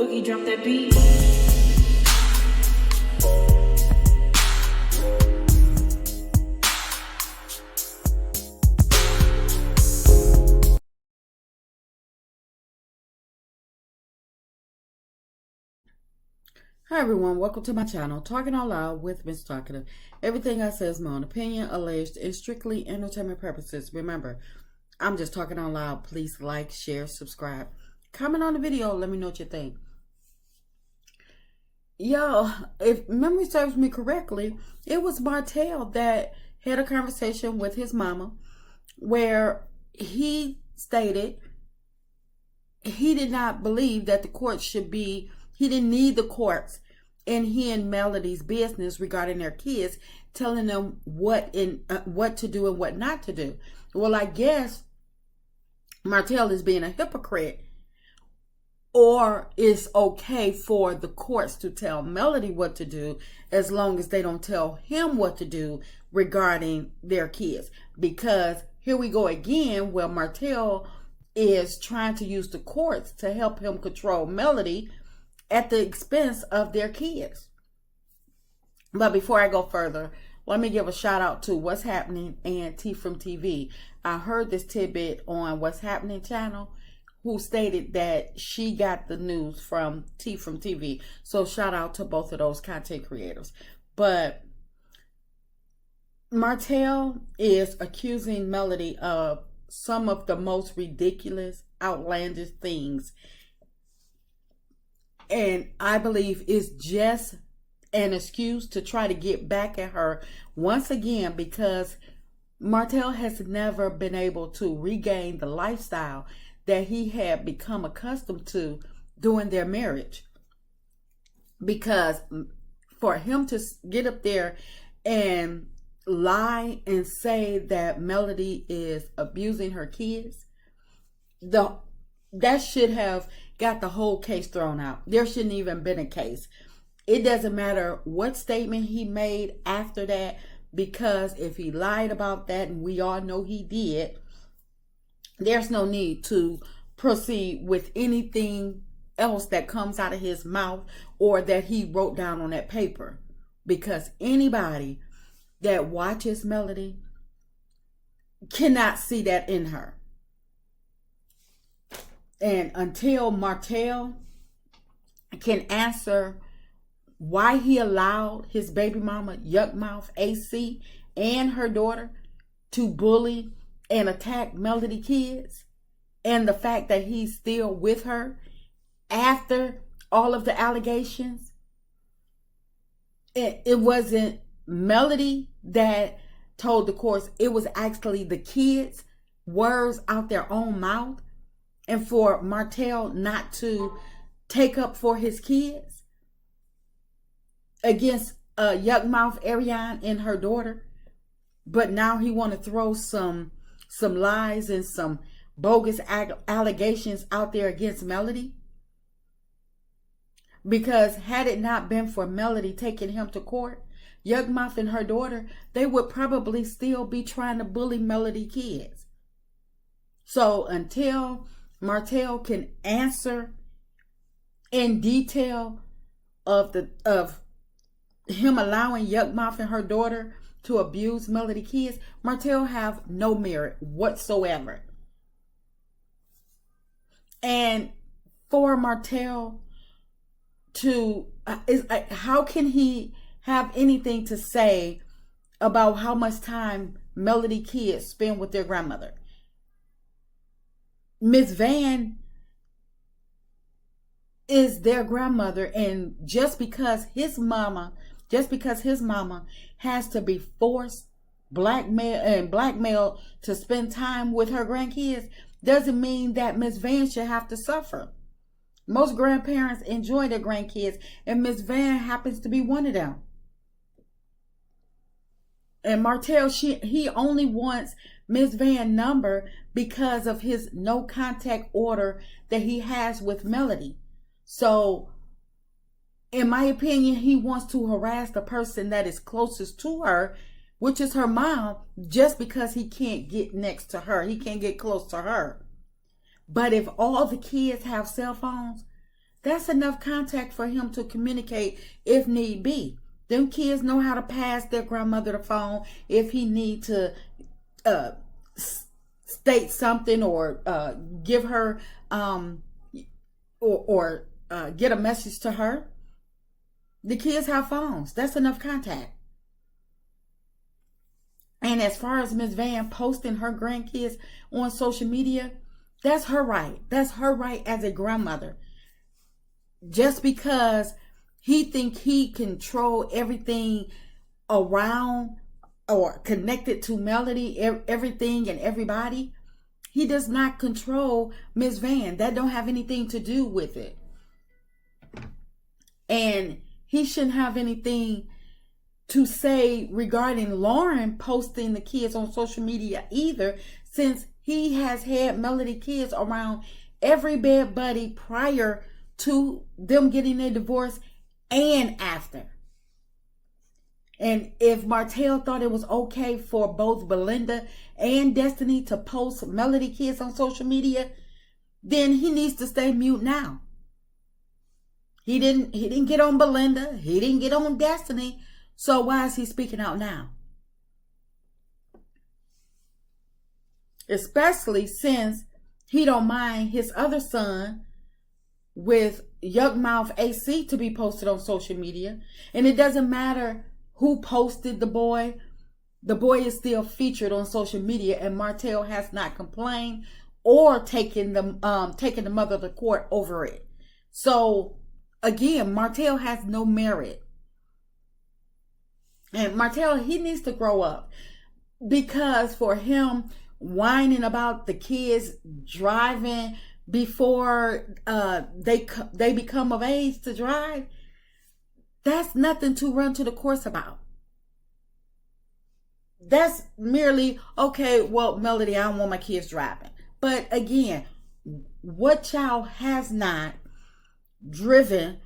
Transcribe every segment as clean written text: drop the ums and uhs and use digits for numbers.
Boogie, drop that beat. Hi everyone, welcome to my channel, Talking Out Loud with Miss Talkative. Everything I say is my own opinion, alleged, and strictly entertainment purposes. Remember, I'm just talking out loud. Please like, share, subscribe. Comment on the video, let me know what you think. Yo, if memory serves me correctly, it was Martell that had a conversation with his mama where he stated he did not believe that the courts should be, he didn't need the courts in he and Melody's business regarding their kids, telling them what to do and what not to do. Well, I guess Martell is being a hypocrite, or it's okay for the courts to tell Melody what to do as long as they don't tell him what to do regarding their kids. Because here we go again, where Martell is trying to use the courts to help him control Melody at the expense of their kids. But before I go further, let me give a shout out to What's Happening and T from TV. I heard this tidbit on What's Happening channel, who stated that she got the news from T from TV. So shout out to both of those content creators. But Martell is accusing Melody of some of the most ridiculous, outlandish things. And I believe it's just an excuse to try to get back at her once again, because Martell has never been able to regain the lifestyle that he had become accustomed to during their marriage. Because for him to get up there and lie and say that Melody is abusing her kids, that should have got the whole case thrown out. There shouldn't even been a case. It doesn't matter what statement he made after that, because if he lied about that, and we all know he did, there's no need to proceed with anything else that comes out of his mouth or that he wrote down on that paper. Because anybody that watches Melody cannot see that in her. And until Martell can answer why he allowed his baby mama, Yuckmouth AC, and her daughter to bully and attack Melody kids, and the fact that he's still with her after all of the allegations, it wasn't Melody that told the courts, it was actually the kids' words out their own mouth. And for Martell not to take up for his kids against Yuckmouth Ariane and her daughter, but now he want to throw some lies and some bogus allegations out there against Melody. Because had it not been for Melody taking him to court, Yuckmouth and her daughter, they would probably still be trying to bully Melody kids. So until Martell can answer in detail of him allowing Yuckmouth and her daughter to abuse Melody kids, Martell have no merit whatsoever. And for Martell to how can he have anything to say about how much time Melody kids spend with their grandmother? Miss Van is their grandmother, and just because his mama has to be forced, blackmailed to spend time with her grandkids, doesn't mean that Miss Van should have to suffer. Most grandparents enjoy their grandkids, and Miss Van happens to be one of them. And Martell, he only wants Miss Van's number because of his no contact order that he has with Melody. So, in my opinion, he wants to harass the person that is closest to her, which is her mom, just because he can't get next to her. He can't get close to her. But if all the kids have cell phones, That's enough contact for him to communicate if need be. Them kids know how to pass their grandmother the phone if he need to uh, state something or give her or get a message to her. The kids have phones. That's enough contact. And as far as Ms. Van posting her grandkids on social media, that's her right. That's her right as a grandmother. Just because he think he control everything around or connected to Melody, everything and everybody, he does not control Ms. Van. That don't have anything to do with it. And he shouldn't have anything to say regarding Lauren posting the kids on social media either, since he has had Melody kids around every bed buddy prior to them getting a divorce and after. And if Martell thought it was okay for both Belinda and Destiny to post Melody kids on social media, then he needs to stay mute now. He didn't get on Belinda. He didn't get on Destiny. So why is he speaking out now? Especially since he don't mind his other son with Yuckmouth AC to be posted on social media. And it doesn't matter who posted the boy. The boy is still featured on social media, and Martell has not complained or taken the mother to court over it. So again, Martell has no merit. And Martell, he needs to grow up, because for him whining about the kids driving before they become of age to drive, that's nothing to run to the courts about. That's merely, okay, well, Melody, I don't want my kids driving. But again, what child has not driven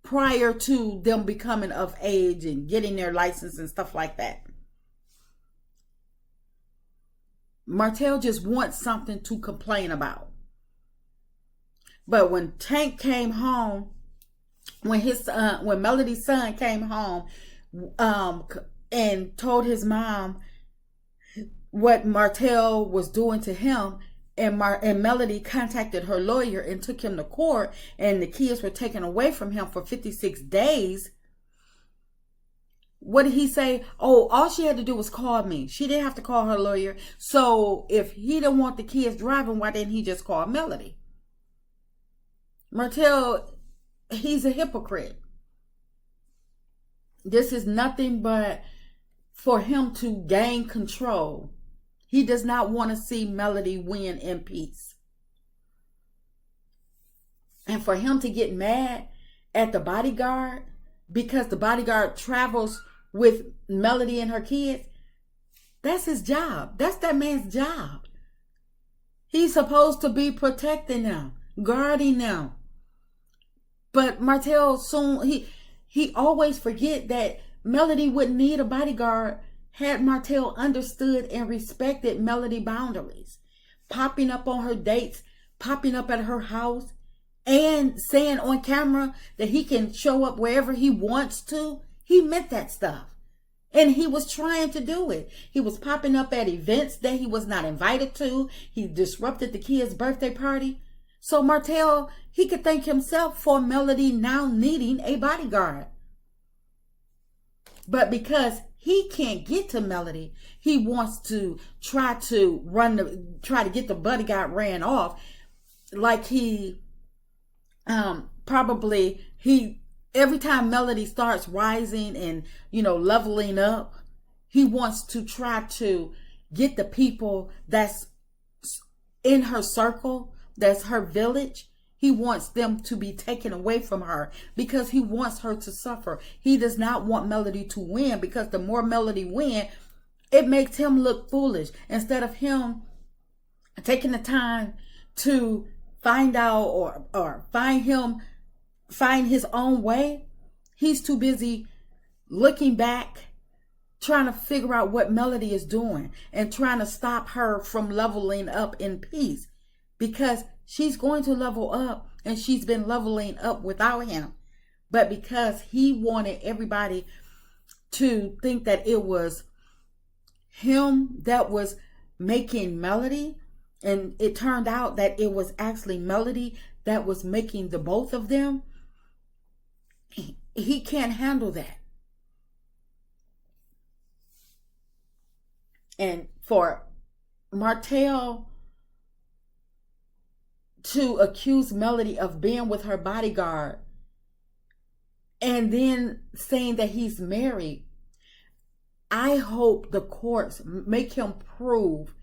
prior to them becoming of age and getting their license and stuff like that? Martell just wants something to complain about. But when Tank came home, when Melody's son came home, and told his mom what Martell was doing to him, and Melody contacted her lawyer and took him to court, and the kids were taken away from him for 56 days. What did he say? Oh, all she had to do was call me. She didn't have to call her lawyer. So if he didn't want the kids driving, why didn't he just call Melody? Martell, he's a hypocrite. This is nothing but for him to gain control. He does not want to see Melody win in peace. And for him to get mad at the bodyguard because the bodyguard travels with Melody and her kids, that's his job. That's that man's job. He's supposed to be protecting them, guarding them. But Martell he always forget that Melody wouldn't need a bodyguard had Martell understood and respected Melody boundaries. Popping up on her dates, popping up at her house, and saying on camera that he can show up wherever he wants to. He meant that stuff. And he was trying to do it. He was popping up at events that he was not invited to. He disrupted the kid's birthday party. So Martell, he could thank himself for Melody now needing a bodyguard. But because he can't get to Melody, he wants to try to get the bodyguard ran off. Like every time Melody starts rising and, leveling up, he wants to try to get the people that's in her circle, that's her village. He wants them to be taken away from her because he wants her to suffer. He does not want Melody to win, because the more Melody wins, it makes him look foolish. Instead of him taking the time to find out or find his own way, he's too busy looking back, trying to figure out what Melody is doing and trying to stop her from leveling up in peace, because she's going to level up and she's been leveling up without him. But because he wanted everybody to think that it was him that was making Melody, and it turned out that it was actually Melody that was making the both of them, he can't handle that. And for Martell to accuse Melody of being with her bodyguard and then saying that he's married, I hope the courts make him prove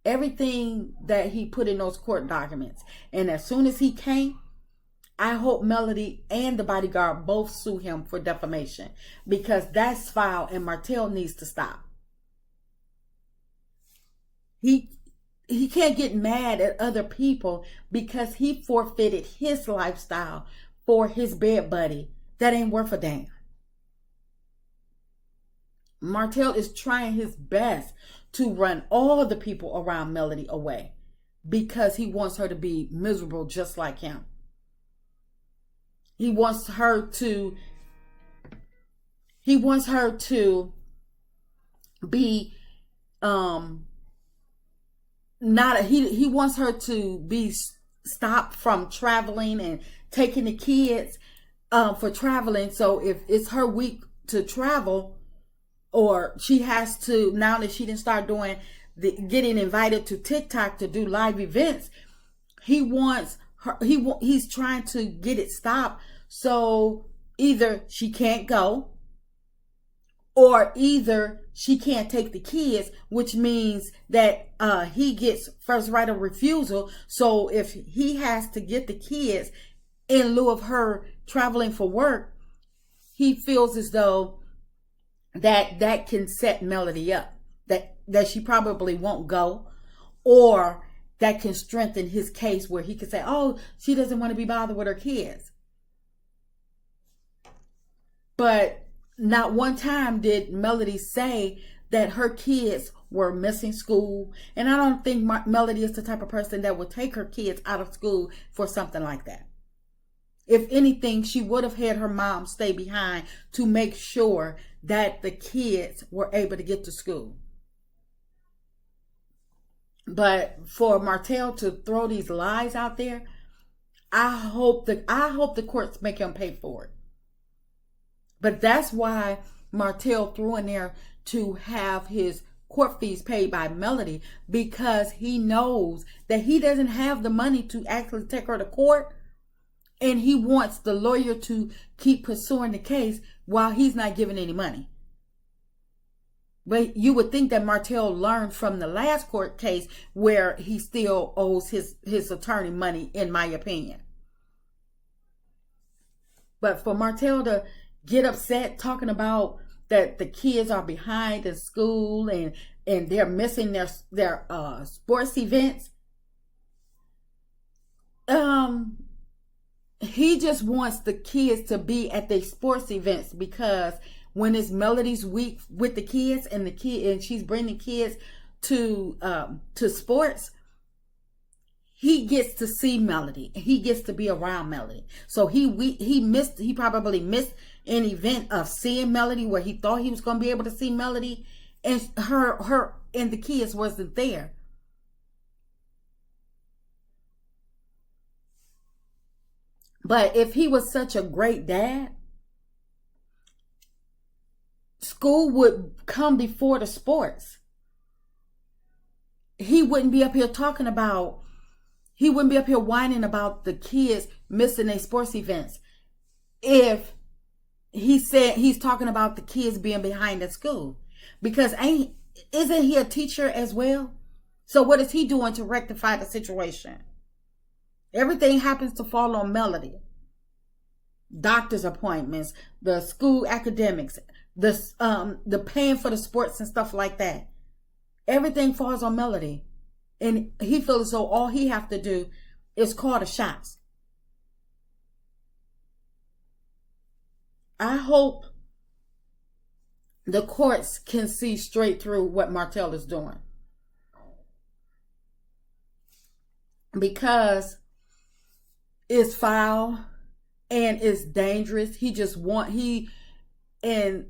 everything that he put in those court documents. And as soon as he can't, I hope Melody and the bodyguard both sue him for defamation, because that's foul and Martell needs to stop. He can't get mad at other people because he forfeited his lifestyle for his bed buddy that ain't worth a damn. Martell is trying his best to run all the people around Melody away because he wants her to be miserable just like him. He wants her to be he wants her to be stopped from traveling and taking the kids for traveling. So if it's her week to travel, or she has to, now that she didn't start doing getting invited to TikTok to do live events, he wants her, he's trying to get it stopped. So either she can't go, or either she can't take the kids, which means that he gets first right of refusal. So if he has to get the kids in lieu of her traveling for work, he feels as though that can set Melody up, that she probably won't go, or that can strengthen his case where he can say, oh, she doesn't want to be bothered with her kids. But not one time did Melody say that her kids were missing school. And I don't think Melody is the type of person that would take her kids out of school for something like that. If anything, she would have had her mom stay behind to make sure that the kids were able to get to school. But for Martell to throw these lies out there, I hope the courts make him pay for it. But that's why Martell threw in there to have his court fees paid by Melody, because he knows that he doesn't have the money to actually take her to court, and he wants the lawyer to keep pursuing the case while he's not giving any money. But you would think that Martell learned from the last court case where he still owes his attorney money, in my opinion. But for Martell to get upset talking about that the kids are behind in school and they're missing their sports events, he just wants the kids to be at their sports events, because when it's Melody's week with the kids and she's bringing kids to sports, he gets to see Melody. He gets to be around Melody. So he probably missed an event of seeing Melody where he thought he was going to be able to see Melody, and her and the kids wasn't there. But if he was such a great dad, school would come before the sports. He wouldn't be up here whining about the kids missing their sports events if he said he's talking about the kids being behind at school. Because isn't he a teacher as well? So what is he doing to rectify the situation? Everything happens to fall on Melody. Doctor's appointments, the school academics, the paying for the sports and stuff like that. Everything falls on Melody. And he feels as though all he have to do is call the shots. I hope the courts can see straight through what Martell is doing. Because is foul and is dangerous. And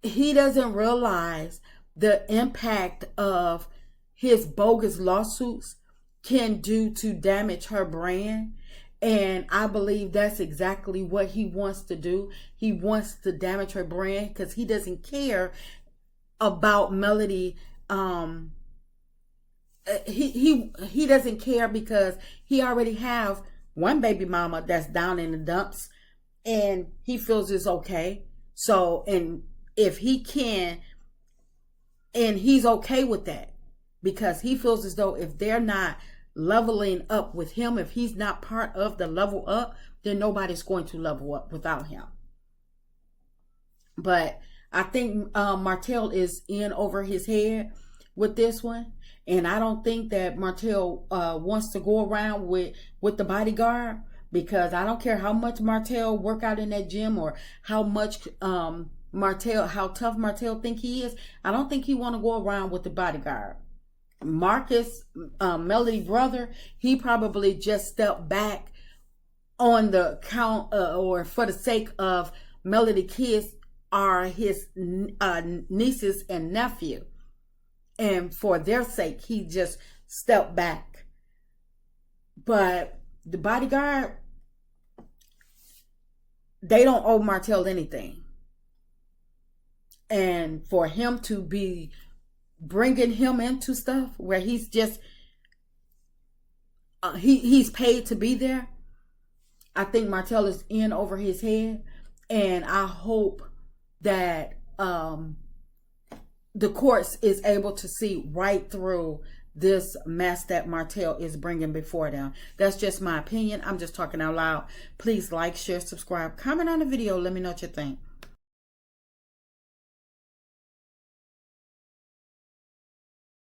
he doesn't realize the impact of his bogus lawsuits can do to damage her brand. And I believe that's exactly what he wants to do. He wants to damage her brand because he doesn't care about Melody. He doesn't care because he already have one baby mama that's down in the dumps, and he feels it's okay. So, and if he can, and he's okay with that, because he feels as though if they're not leveling up with him, if he's not part of the level up, then nobody's going to level up without him. But I think Martell is in over his head with this one. And I don't think that Martell wants to go around with the Bodyguard, because I don't care how much Martell work out in that gym or how much how tough Martell think he is. I don't think he want to go around with the Bodyguard. Marcus, Melody brother, he probably just stepped back on the count or for the sake of Melody kids are his nieces and nephew. And for their sake, he just stepped back. But the Bodyguard, they don't owe Martell anything. And for him to be bringing him into stuff where he's just, he's paid to be there, I think Martell is in over his head. And I hope that the courts is able to see right through this mess that Martell is bringing before them. That's just my opinion. I'm just talking out loud. Please like, share, subscribe, comment on the video. Let me know what you think.